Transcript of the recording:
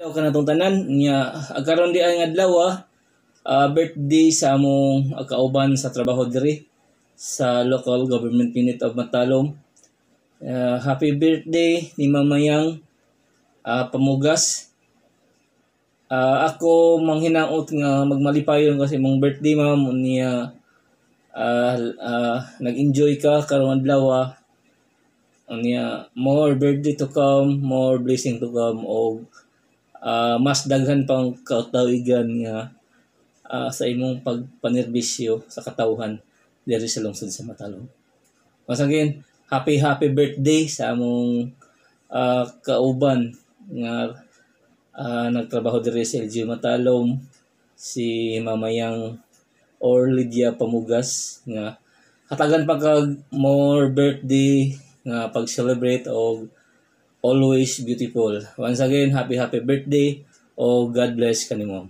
Kanatong tanan niya agkaron di ay adlaw birthday sa among kauban sa trabaho diri sa local government unit of Matalom. Happy birthday ni Mamayang Pamugas. Ako manghinaot nga magmalipayon kasi mong birthday ma'am niya nag-enjoy ka karong adlaw niya more birthday to come, more blessing to come og mas daghan pang katawigan nga sa imong pagpanerbisyo sa katawhan diri sa lungsod sa Matalom. Once again, happy birthday sa among kauban nga nagtrabaho diri sa LGU Matalom, si Mamayang or Lydia Pamugas nga hatagan pa kag more birthday nga pag-celebrate og always beautiful. Once again, happy birthday o God bless kanimo.